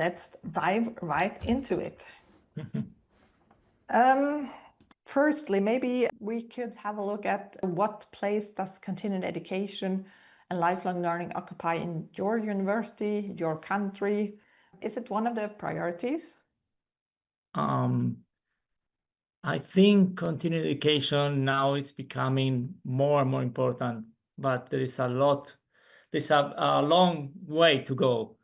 let's dive right into it. Firstly, maybe we could have a look at what place does continuing education and lifelong learning occupy in your university, your country? Is it one of the priorities? I think continuing education now is becoming more and more important, but there's a long way to go,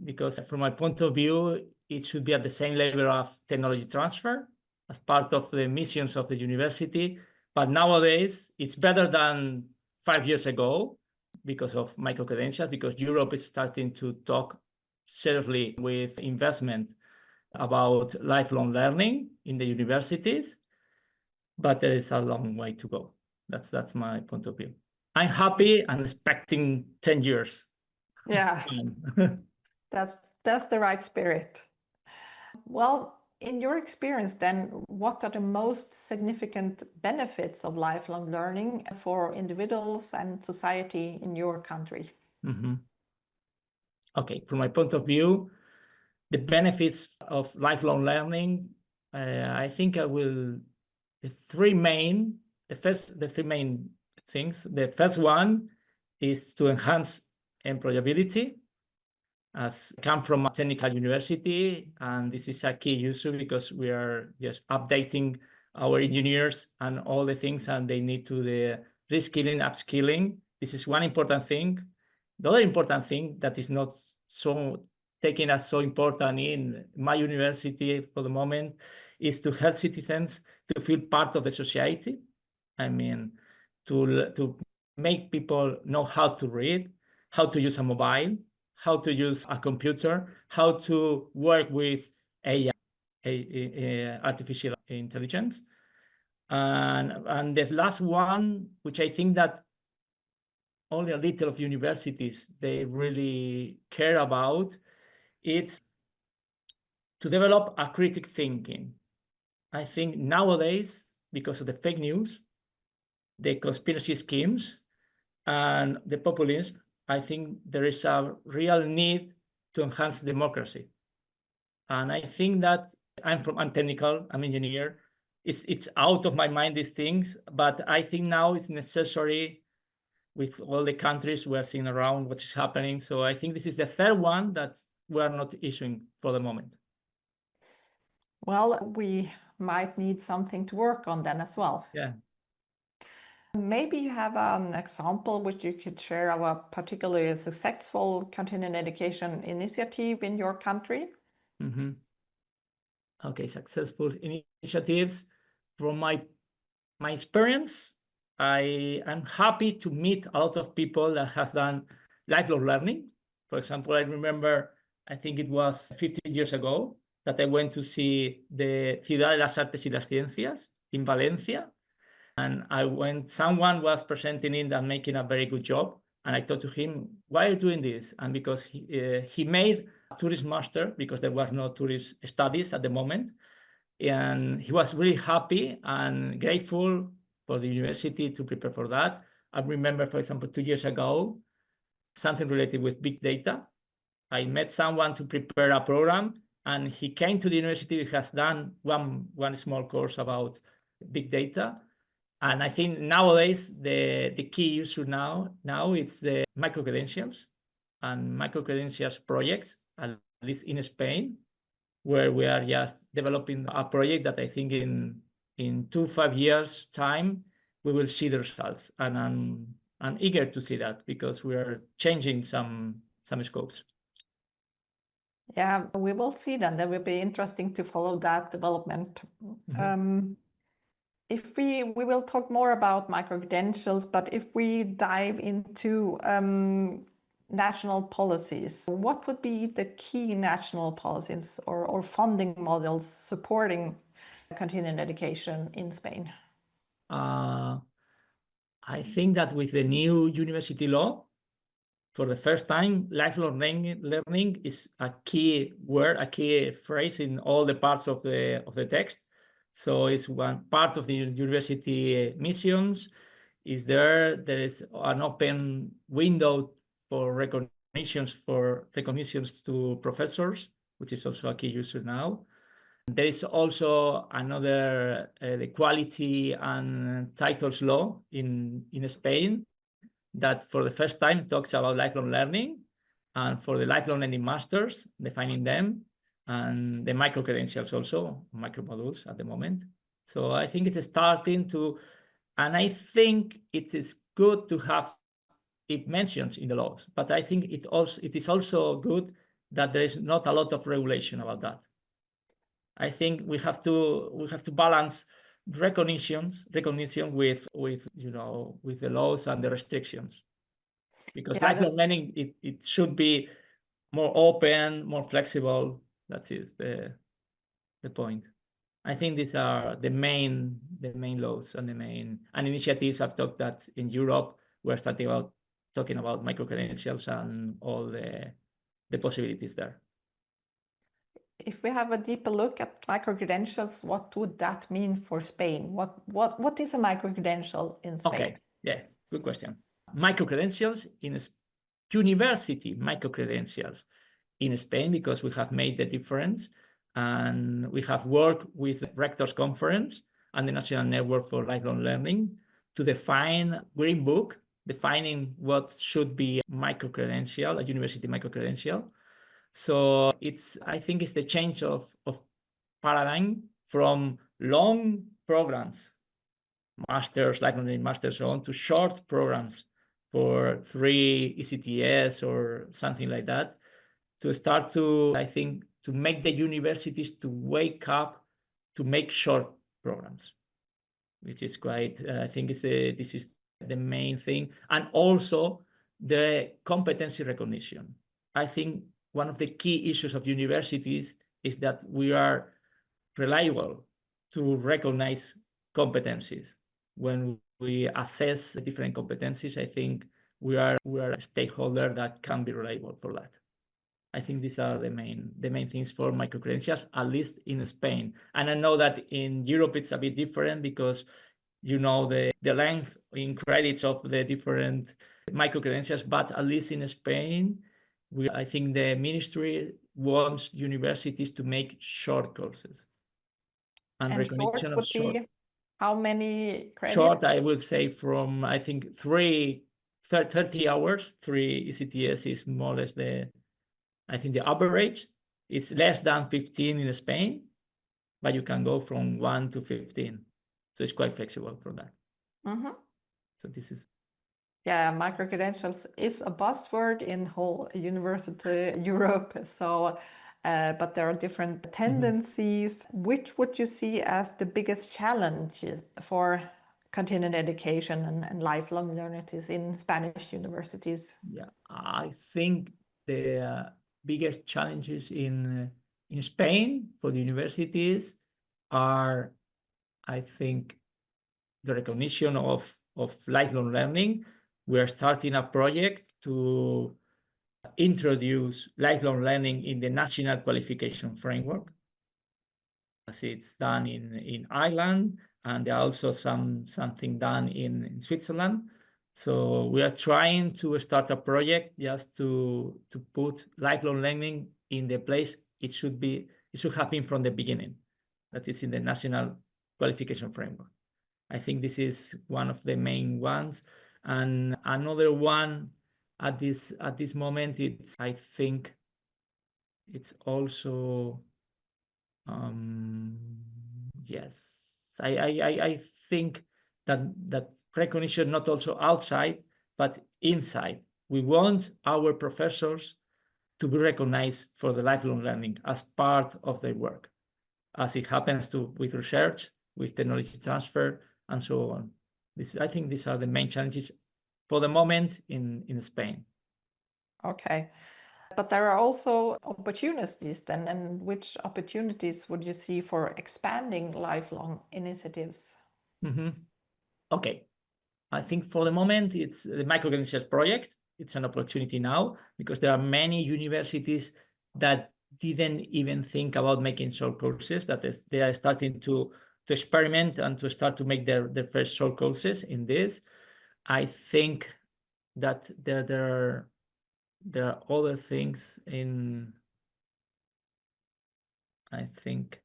because from my point of view, it should be at the same level of technology transfer as part of the missions of the university. But nowadays, it's better than 5 years ago because of micro-credentials, because Europe is starting to talk seriously with investment about lifelong learning in the universities, but there is a long way to go. That's my point of view. I'm happy and expecting 10 years. Yeah, that's the right spirit. Well, in your experience then, what are the most significant benefits of lifelong learning for individuals and society in your country? Okay, from my point of view, the benefits of lifelong learning, I think the three main things. The first one is to enhance employability. As I come from a technical university, and this is a key issue because we are just updating our engineers and all the things, and they need to the reskilling, upskilling. This is one important thing. The other important thing that is not so taking us so important in my university for the moment is to help citizens to feel part of the society. I mean, to make people know how to read, how to use a mobile, how to use a computer, how to work with AI, artificial intelligence. And the last one, which I think that only a little of universities, they really care about, it's to develop a critical thinking. I think nowadays, because of the fake news, the conspiracy schemes, and the populism, I think there is a real need to enhance democracy. And I think that I'm technical, I'm an engineer. It's out of my mind, these things, but I think now it's necessary with all the countries we're seeing around what is happening. So I think this is the third one that we are not issuing for the moment. Well, we might need something to work on then as well. Yeah. Maybe you have an example which you could share of a particularly successful continuing education initiative in your country. Okay, successful initiatives. From my experience, I am happy to meet a lot of people that has done lifelong learning. For example, I remember, I think it was 15 years ago, that I went to see the Ciudad de las Artes y las Ciencias in Valencia. And someone was presenting it and making a very good job. And I thought to him, why are you doing this? And because he made a tourist master, because there was no tourist studies at the moment. And he was really happy and grateful for the university to prepare for that. I remember, for example, 2 years ago, something related with big data. I met someone to prepare a program, and he came to the university. He has done one small course about big data. And I think nowadays the key issue now is the micro-credentials and micro-credentials projects, at least in Spain, where we are just developing a project that I think in 2-5 years time we will see the results. And I'm eager to see that, because we are changing some scopes. Yeah, we will see then. That will be interesting to follow that development. If we will talk more about micro-credentials, but if we dive into national policies, what would be the key national policies or funding models supporting continuing education in Spain? I think that with the new university law, for the first time, lifelong learning is a key word, a key phrase in all the parts of the text. So it's one part of the university missions. There is an open window for recognition recognitions to professors, which is also a key user now. There is also another the quality and titles law in Spain that for the first time talks about lifelong learning, and for the lifelong learning masters, defining them, and the micro credentials also, micro modules at the moment. So I think it's starting to, and I think it is good to have it mentioned in the laws, but I think it is also good that there is not a lot of regulation about that. I think we have to balance recognition with with the laws and the restrictions, because lifelong learning it should be more open, more flexible. That is the point. I think these are the main laws and the main initiatives. I've talked that in Europe we're talking about micro credentials and all the possibilities there. If we have a deeper look at micro-credentials, what would that mean for Spain? What is a micro-credential in Spain? Okay, yeah, good question. Micro-credentials in university micro-credentials in Spain, because we have made the difference, and we have worked with the Rectors Conference and the National Network for Lifelong Learning to define Green Book, defining what should be micro-credential, a university micro-credential. So I think it's the change of paradigm from long programs, masters, lifelong learning masters, so on, to short programs for 3 ECTS or something like that, to start to, I think, to make the universities to wake up to make short programs, which is quite, I think this is the main thing. And also the competency recognition. I think one of the key issues of universities is that we are reliable to recognize competencies. When we assess the different competencies, I think we are a stakeholder that can be reliable for that. I think these are the main things for micro-credentials, at least in Spain. And I know that in Europe it's a bit different, because the length in credits of the different micro-credentials, but at least in Spain, I think the ministry wants universities to make short courses. And recognition of short would be how many credits? Short, I would say from, I think, 30 hours, 3 ECTS is more or less I think the average. It's less than 15 in Spain, but you can go from 1 to 15. So it's quite flexible for that. Mm-hmm. So this is... Yeah, micro-credentials is a buzzword in whole university Europe. So, but there are different tendencies. Mm-hmm. Which would you see as the biggest challenge for continuing education and lifelong learners in Spanish universities? Yeah, I think the biggest challenges in Spain for the universities are, I think, the recognition of lifelong learning. We are starting a project to introduce lifelong learning in the National Qualification Framework, as it's done in Ireland, and there are also something done in Switzerland. So we are trying to start a project just to put lifelong learning in the place it should happen from the beginning, that is in the National Qualification Framework. I think this is one of the main ones. And another one at this moment, I think it's also yes, I think that recognition not also outside but inside. We want our professors to be recognized for the lifelong learning as part of their work, as it happens with research, with technology transfer, and so on. I think these are the main challenges for the moment in Spain. Okay. But there are also opportunities then, and which opportunities would you see for expanding lifelong initiatives? Mm-hmm. Okay. I think for the moment, it's the micro-credentials project. It's an opportunity now, because there are many universities that didn't even think about making short courses, that is, they are starting to experiment and to start to make their first short courses in this. I think that there are there are other things in, I think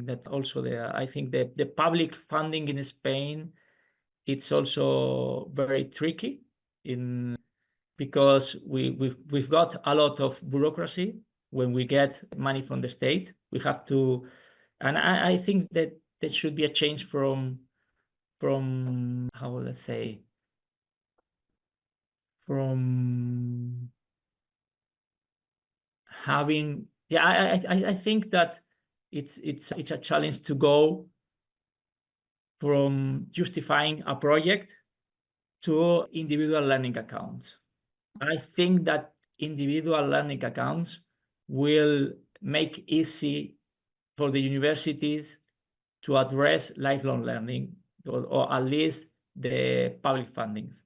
that also the public funding in Spain, it's also very tricky because we've got a lot of bureaucracy. When we get money from the state, we have to, and I think that there should be a change from how would I say, from having, I think that it's a challenge to go from justifying a project to individual learning accounts. I think that individual learning accounts will make easy for the universities to address lifelong learning, or at least the public fundings.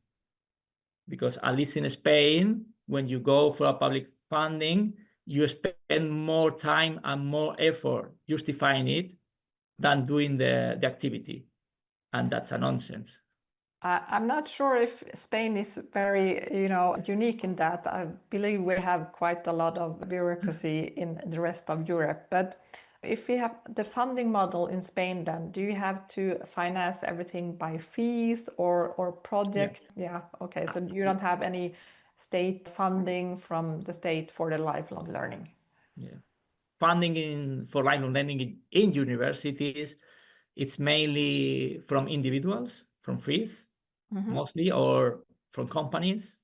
Because at least in Spain, when you go for a public funding, you spend more time and more effort justifying it than doing the activity. And that's a nonsense. I'm not sure if Spain is very, unique in that. I believe we have quite a lot of bureaucracy in the rest of Europe. But if we have the funding model in Spain, then do you have to finance everything by fees or project? Yeah. Okay. So you don't have any state funding from the state for the lifelong learning. Yeah. Funding for lifelong learning in universities, it's mainly from individuals, from fees, mostly, or from companies.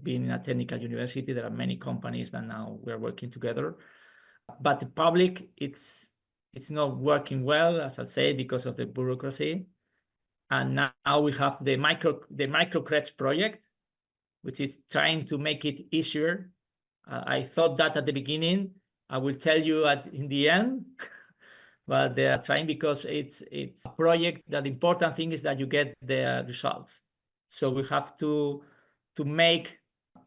Being in a technical university, there are many companies that now we're working together. But the public, it's not working well, as I say, because of the bureaucracy. And now we have the microcredits project, which is trying to make it easier. I thought that at the beginning. I will tell you in the end. But they are trying because it's a project that the important thing is that you get the results. So we have to make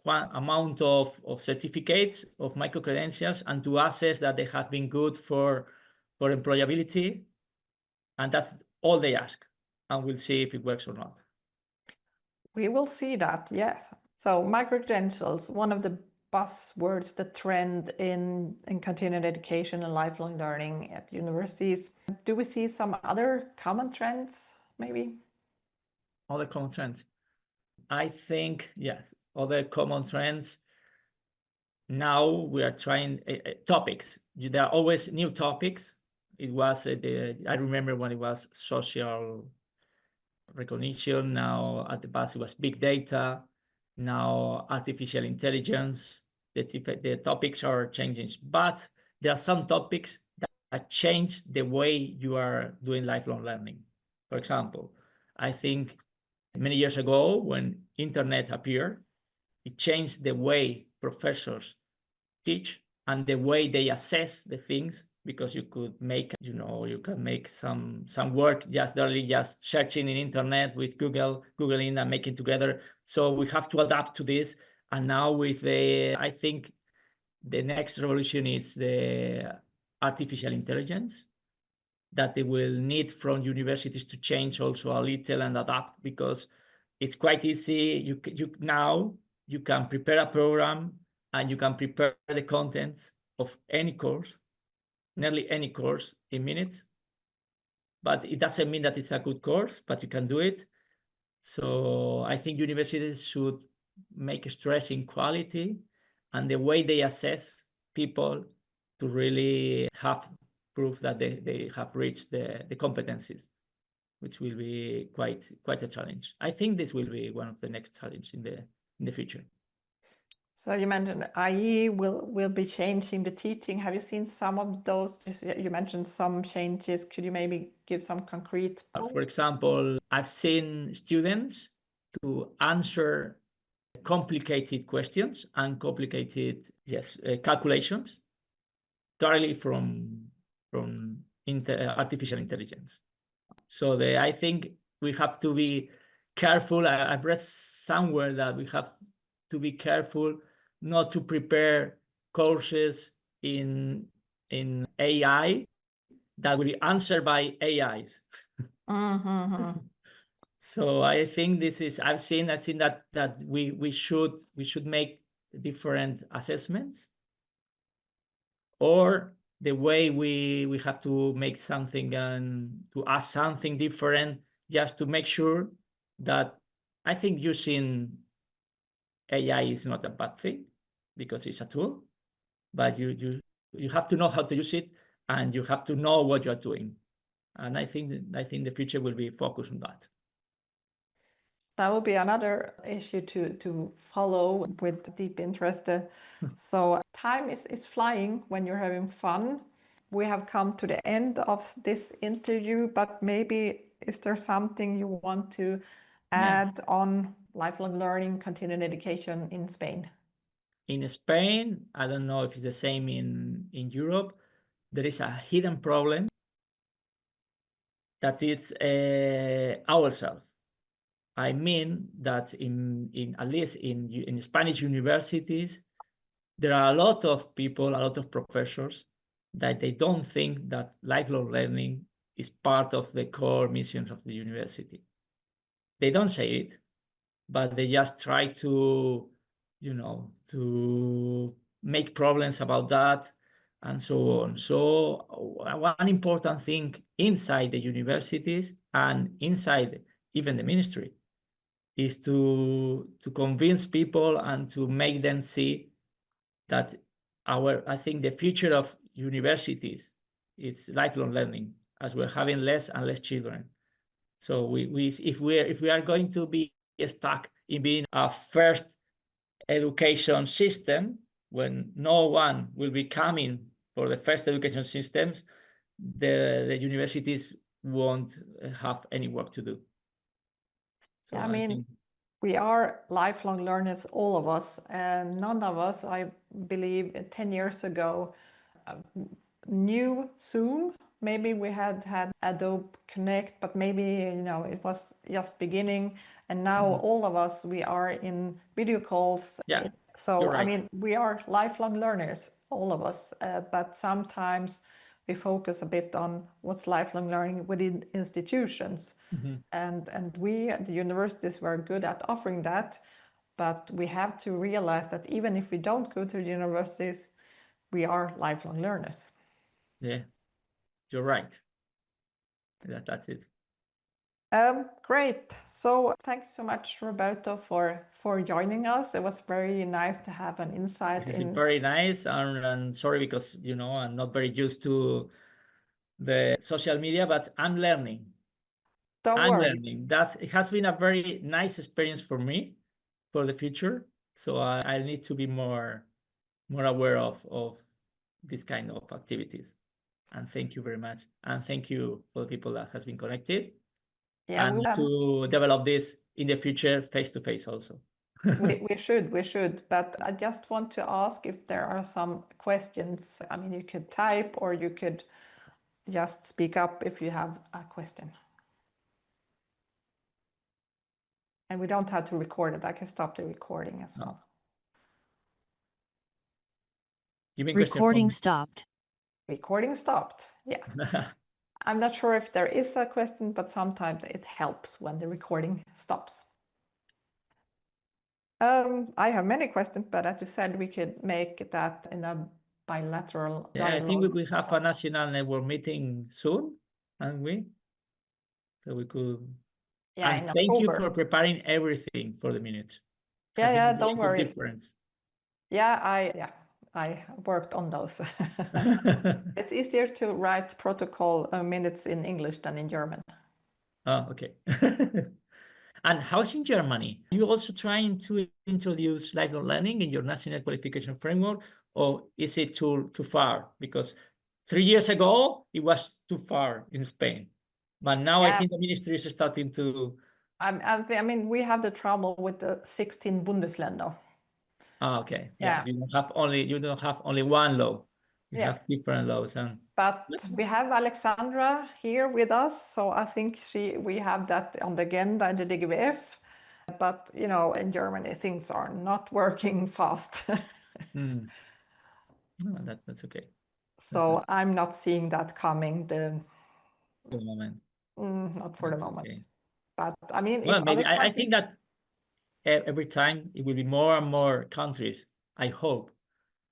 one amount of certificates of micro-credentials and to assess that they have been good for employability. And that's all they ask. And we'll see if it works or not. We will see that, yes. So micro-credentials, one of the buzzwords, the trend in continuing education and lifelong learning at universities. Do we see some other common trends, maybe? Other common trends? I think, yes, other common trends. Now we are trying topics. There are always new topics. It was, I remember when it was social recognition. Now at the past it was big data. Now artificial intelligence. The topics are changing, but there are some topics that change the way you are doing lifelong learning. For example, I think many years ago when internet appeared, it changed the way professors teach and the way they assess the things, because you could make, you can make some work just searching in internet with Googling and making together. So we have to adapt to this. And now with I think the next revolution is the artificial intelligence that they will need from universities to change also a little and adapt, because it's quite easy. Now you can prepare a program and you can prepare the contents of any course, nearly any course, in minutes. But it doesn't mean that it's a good course, but you can do it. So I think universities should make a stress in quality and the way they assess people to really have proof that they have reached the competencies, which will be quite a challenge. I think this will be one of the next challenges in the future. So you mentioned IE will be changing the teaching. Have you seen some of those? You mentioned some changes. Could you maybe give some concrete? For example, I've seen students to answer complicated questions and complicated calculations directly from artificial intelligence. So I think we have to be careful. I've read somewhere that we have to be careful not to prepare courses in AI that will be answered by AIs. Mm-hmm. So I think this is, I've seen that we should make different assessments, or the way we have to make something and to ask something different, just to make sure that, I think using AI is not a bad thing, because it's a tool, but you have to know how to use it, and you have to know what you're doing. And I think the future will be focused on that. That will be another issue to follow with deep interest. So time is flying when you're having fun. We have come to the end of this interview, but maybe is there something you want to add on lifelong learning, continuing education in Spain? In Spain, I don't know if it's the same in Europe, there is a hidden problem that it's ourselves. I mean that in at least in Spanish universities, there are a lot of people, a lot of professors, that they don't think that lifelong learning is part of the core missions of the university. They don't say it, but they just try to, to make problems about that, and so on. So one important thing inside the universities and inside even the ministry is to convince people and to make them see that I think the future of universities is lifelong learning, as we're having less and less children. So if we are going to be stuck in being a first education system, when no one will be coming for the first education systems, the universities won't have any work to do. So yeah, I mean, we are lifelong learners, all of us, and none of us, I believe, 10 years ago, knew Zoom. Maybe we had Adobe Connect, but maybe it was just beginning. And now all of us, we are in video calls. Yeah, so right. I mean, we are lifelong learners, all of us. But sometimes we focus a bit on what's lifelong learning within institutions. And we at the universities were good at offering that, but we have to realize that even if we don't go to the universities, we are lifelong learners. Yeah, you're right. That's it. Great. So thank you so much, Roberto, for joining us. It was very nice to have an insight It's been very nice, and sorry because I'm not very used to the social media, but I'm learning. Don't worry. Learning. It has been a very nice experience for me for the future. So I need to be more aware of this kind of activities. And thank you very much. And thank you for the people that has been connected. Yeah, and to develop this in the future face to face also. we should. But I just want to ask if there are some questions. I mean, you could type or you could just speak up if you have a question. And we don't have to record it. I can stop the recording as well. You mean recording stopped. Recording stopped. Yeah. I'm not sure if there is a question, but sometimes it helps when the recording stops. I have many questions, but as you said, we could make that in a bilateral dialogue. I think we have a national network meeting soon, and so we could. Yeah, and thank you for preparing everything for the minute. Yeah, don't worry. Difference. Yeah, I worked on those. It's easier to write protocol minutes in English than in German. Oh, okay. And how's in Germany? Are you also trying to introduce lifelong learning in your national qualification framework, or is it too far? Because 3 years ago, it was too far in Spain. But now I think the ministry is starting to... I mean, we have the trouble with the 16 Bundesländer. Oh, okay. Yeah. You don't have only one law. You have different laws. But we have Alexandra here with us, so I think we have that on the agenda in the DGVF. But in Germany, things are not working fast. No, that's okay. So I'm not seeing that coming. The moment. Not for the That's moment. okay. But I mean, Well, if maybe other I think countries, that every time it will be more and more countries. I hope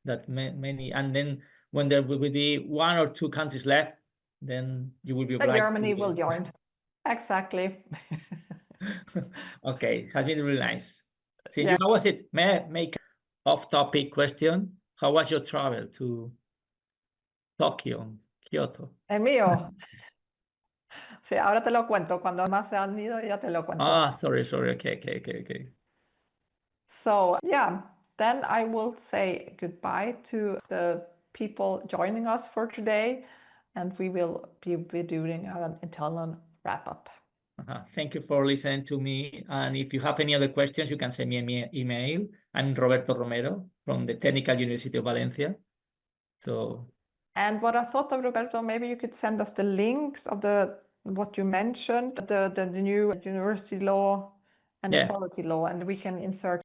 that many, and then when there will be 1 or 2 countries left, then you will be obliged Germany to. will join. Exactly. Okay, it has been really nice. See, Yeah. how was it? May I make off-topic question? How was your travel to Tokyo, Kyoto? El mío. Sí, ahora te lo cuento. Cuando más se han ido, ya te lo cuento. Sorry. Okay. So, yeah, then I will say goodbye to the people joining us for today, and we will be doing an internal wrap-up. Thank you for listening to me. And if you have any other questions, you can send me an email. I'm Roberto Romero from the Technical University of Valencia. So, and what I thought of, Roberto, maybe you could send us the links of what you mentioned, the new university law and yeah. equality law, and we can insert